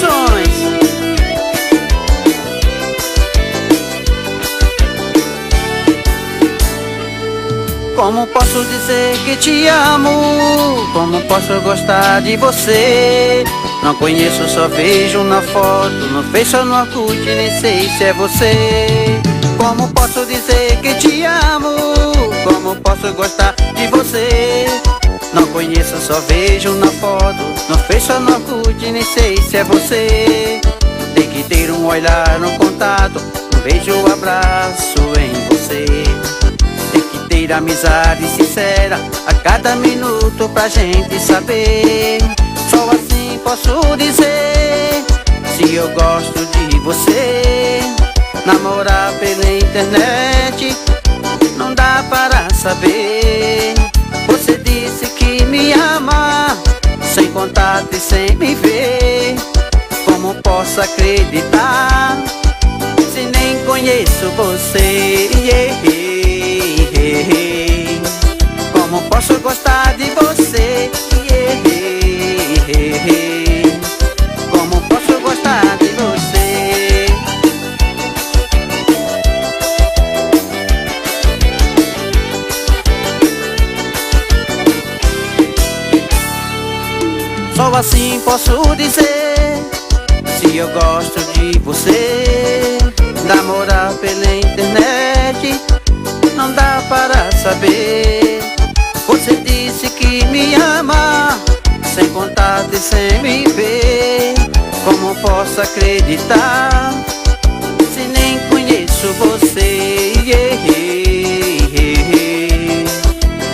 Produções. Como posso dizer que te amo? Como posso gostar de você? Não conheço, só vejo na foto, no Face ou no Orkut, nem sei se é você. Como posso dizer que te amo? Como posso gostar de você? Não conheço, só vejo na foto, no Face ou no Orkut, nem sei se é você. Tem que ter um olhar, um contato, um beijo, um abraço em você. Tem que ter amizade sincera a cada minuto pra gente saber. Só assim posso dizer se eu gosto de você. Namorar pela internet não dá para saber. Você disse que me ama, sem contato e sem me ver. Como posso acreditar se nem conheço você? Como posso gostar de você? Como posso gostar de você? Só assim posso dizer se eu gosto de você. Namorar pela internet não dá para saber. Você disse que me ama, sem contato e sem me ver. Como posso acreditar se nem conheço você?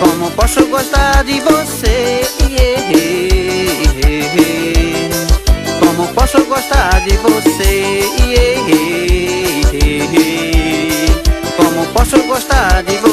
Como posso gostar de você? Como posso gostar de você? Como posso gostar de você?